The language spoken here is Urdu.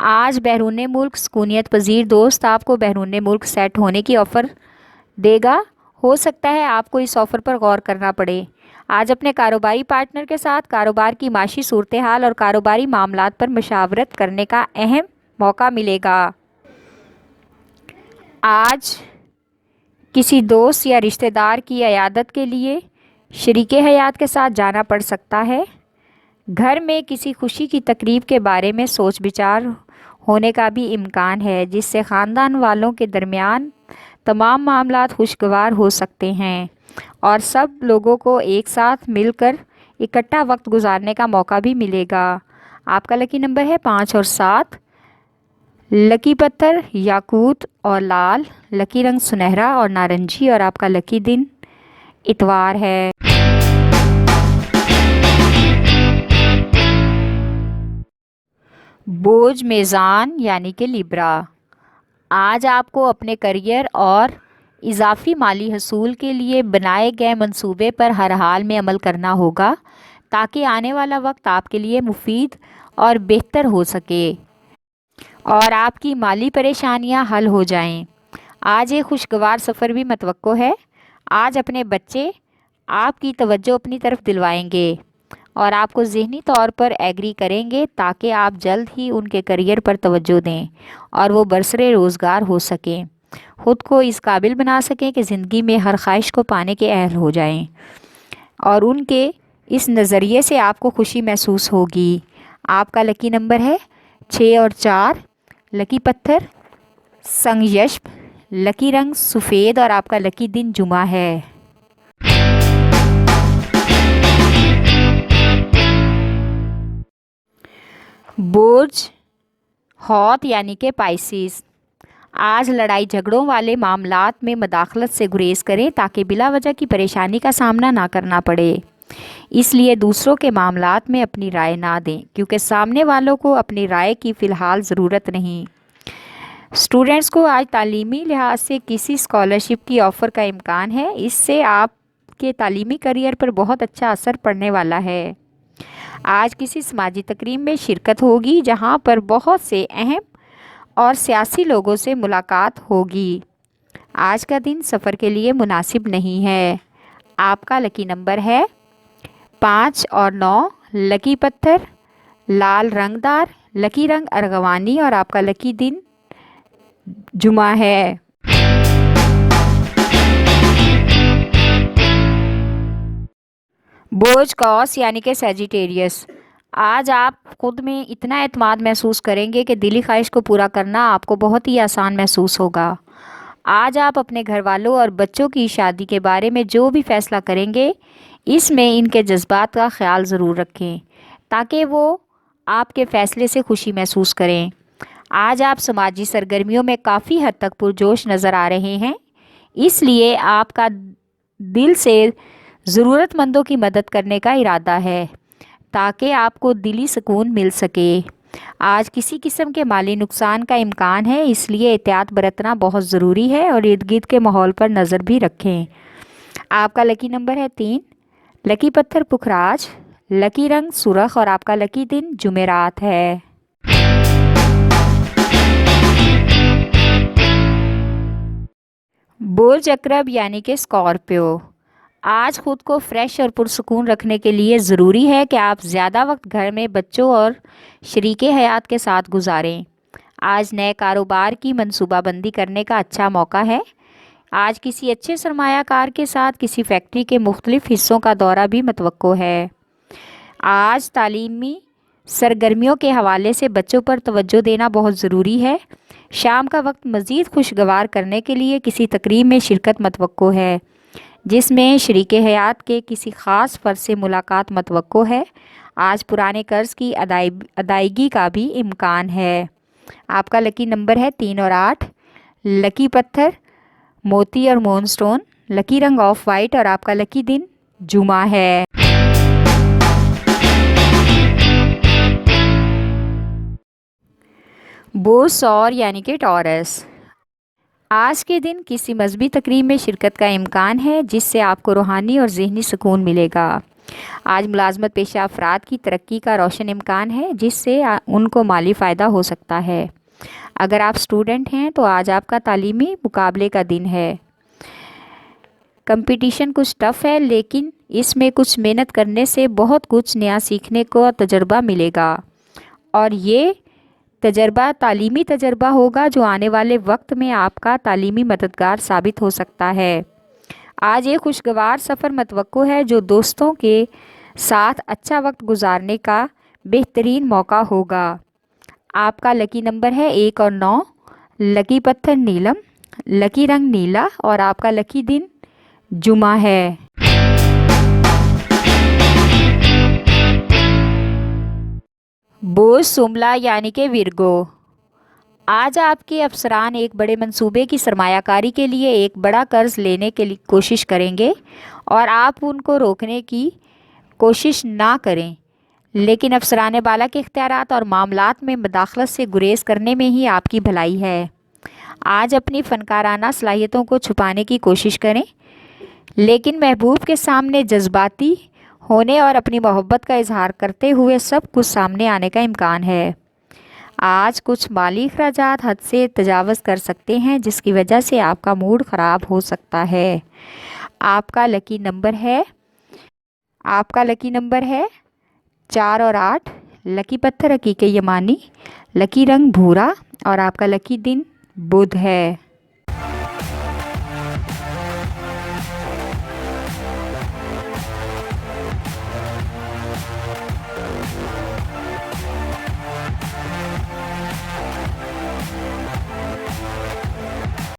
آج بیرون ملک سکونیت پذیر دوست آپ کو بیرون ملک سیٹ ہونے کی آفر دے گا۔ ہو سکتا ہے آپ کو اس آفر پر غور کرنا پڑے۔ آج اپنے کاروباری پارٹنر کے ساتھ کاروبار کی معاشی صورتحال اور کاروباری معاملات پر مشاورت کرنے کا اہم موقع ملے گا۔ آج کسی دوست یا رشتہ دار کی عیادت کے لیے شریک حیات کے ساتھ جانا پڑ سکتا ہے۔ گھر میں کسی خوشی کی تقریب کے بارے میں سوچ بچار ہونے کا بھی امکان ہے، جس سے خاندان والوں کے درمیان تمام معاملات خوشگوار ہو سکتے ہیں اور سب لوگوں کو ایک ساتھ مل کر اکٹھا وقت گزارنے کا موقع بھی ملے گا۔ آپ کا لکی نمبر ہے 5 اور 7۔ لکی پتھر یاقوت اور لال، لکی رنگ سنہرا اور نارنجی اور آپ کا لکی دن اتوار ہے۔ برج میزان یعنی کہ لیبرا، آج آپ کو اپنے کیریئر اور اضافی مالی حصول کے لیے بنائے گئے منصوبے پر ہر حال میں عمل کرنا ہوگا تاکہ آنے والا وقت آپ کے لیے مفید اور بہتر ہو سکے اور آپ کی مالی پریشانیاں حل ہو جائیں۔ آج ایک خوشگوار سفر بھی متوقع ہے۔ آج اپنے بچے آپ کی توجہ اپنی طرف دلوائیں گے اور آپ کو ذہنی طور پر ایگری کریں گے تاکہ آپ جلد ہی ان کے کیریئر پر توجہ دیں اور وہ برسرِ روزگار ہو سکیں، خود کو اس قابل بنا سکیں کہ زندگی میں ہر خواہش کو پانے کے اہل ہو جائیں، اور ان کے اس نظریے سے آپ کو خوشی محسوس ہوگی۔ آپ کا لکی نمبر ہے 6 اور 4۔ لکی پتھر سنگ یشب، لکی رنگ سفید اور آپ کا لکی دن جمعہ ہے۔ برج حوت یعنی کہ پائسیس، آج لڑائی جھگڑوں والے معاملات میں مداخلت سے گریز کریں تاکہ بلا وجہ کی پریشانی کا سامنا نہ کرنا پڑے۔ اس لیے دوسروں کے معاملات میں اپنی رائے نہ دیں کیونکہ سامنے والوں کو اپنی رائے کی فی الحال ضرورت نہیں۔ اسٹوڈنٹس کو آج تعلیمی لحاظ سے کسی اسکالرشپ کی آفر کا امکان ہے، اس سے آپ کے تعلیمی کیریئر پر بہت اچھا اثر پڑنے والا ہے۔ آج کسی سماجی تقریب میں شرکت ہوگی جہاں پر بہت سے اہم اور سیاسی لوگوں سے ملاقات ہوگی۔ آج کا دن سفر کے لیے مناسب نہیں ہے۔ آپ کا لکی نمبر ہے 5 اور 9۔ لکی پتھر لال رنگ دار، لکی رنگ ارغوانی اور آپ کا لکی دن جمعہ ہے۔ برج قوس یعنی کہ سیجیٹیریس، آج آپ خود میں اتنا اعتماد محسوس کریں گے کہ دلی خواہش کو پورا کرنا آپ کو بہت ہی آسان محسوس ہوگا۔ آج آپ اپنے گھر والوں اور بچوں کی شادی کے بارے میں جو بھی فیصلہ کریں گے اس میں ان کے جذبات کا خیال ضرور رکھیں تاکہ وہ آپ کے فیصلے سے خوشی محسوس کریں۔ آج آپ سماجی سرگرمیوں میں کافی حد تک پرجوش نظر آ رہے ہیں، اس لیے آپ کا دل سے ضرورت مندوں کی مدد کرنے کا ارادہ ہے تاکہ آپ کو دلی سکون مل سکے۔ آج کسی قسم کے مالی نقصان کا امکان ہے، اس لیے احتیاط برتنا بہت ضروری ہے اور ارد گرد کے ماحول پر نظر بھی رکھیں۔ آپ کا لکی نمبر ہے 3۔ لکی پتھر پکھراج، لکی رنگ سرخ اور آپ کا لکی دن جمعرات ہے۔ برج عقرب یعنی کہ اسکارپیو، آج خود کو فریش اور پرسکون رکھنے کے لیے ضروری ہے کہ آپ زیادہ وقت گھر میں بچوں اور شریک حیات کے ساتھ گزاریں۔ آج نئے کاروبار کی منصوبہ بندی کرنے کا اچھا موقع ہے۔ آج کسی اچھے سرمایہ کار کے ساتھ کسی فیکٹری کے مختلف حصوں کا دورہ بھی متوقع ہے۔ آج تعلیمی سرگرمیوں کے حوالے سے بچوں پر توجہ دینا بہت ضروری ہے۔ شام کا وقت مزید خوشگوار کرنے کے لیے کسی تقریب میں شرکت متوقع ہے جس میں شریک حیات کے کسی خاص فرد سے ملاقات متوقع ہے۔ آج پرانے قرض کی ادائیگی کا بھی امکان ہے۔ آپ کا لکی نمبر ہے 3 اور 8۔ لکی پتھر موتی اور مون سٹون، لکی رنگ آف وائٹ اور آپ کا لکی دن جمعہ ہے۔ برج ثور یعنی کہ ٹورس، آج کے دن کسی مذہبی تقریب میں شرکت کا امکان ہے جس سے آپ کو روحانی اور ذہنی سکون ملے گا۔ آج ملازمت پیشہ افراد کی ترقی کا روشن امکان ہے، جس سے ان کو مالی فائدہ ہو سکتا ہے۔ اگر آپ اسٹوڈنٹ ہیں تو آج آپ کا تعلیمی مقابلے کا دن ہے۔ کمپٹیشن کچھ ٹف ہے، لیکن اس میں کچھ محنت کرنے سے بہت کچھ نیا سیکھنے کو تجربہ ملے گا، اور یہ تجربہ تعلیمی تجربہ ہوگا جو آنے والے وقت میں آپ کا تعلیمی مددگار ثابت ہو سکتا ہے۔ آج ایک خوشگوار سفر متوقع ہے، جو دوستوں کے ساتھ اچھا وقت گزارنے کا بہترین موقع ہوگا۔ آپ کا لکی نمبر ہے 1 اور 9، لکی پتھر نیلم، لکی رنگ نیلا، اور آپ کا لکی دن جمعہ ہے۔ بوجھ سملا یعنی کہ ورگو، آج آپ کے افسران ایک بڑے منصوبے کی سرمایہ کاری کے لیے ایک بڑا قرض لینے کی کوشش کریں گے، اور آپ ان کو روکنے کی کوشش نہ کریں، لیکن افسران بالا کے اختیارات اور معاملات میں مداخلت سے گریز کرنے میں ہی آپ کی بھلائی ہے۔ آج اپنی فنکارانہ صلاحیتوں کو چھپانے کی کوشش کریں، لیکن محبوب کے سامنے جذباتی ہونے اور اپنی محبت کا اظہار کرتے ہوئے سب کچھ سامنے آنے کا امکان ہے۔ آج کچھ مالی اخراجات حد سے تجاوز کر سکتے ہیں، جس کی وجہ سے آپ کا موڈ خراب ہو سکتا ہے۔ آپ کا لکی نمبر ہے 4 اور 8، لکی پتھر حقیقی یمانی، لکی رنگ بھورا، اور آپ کا لکی دن بدھ ہے۔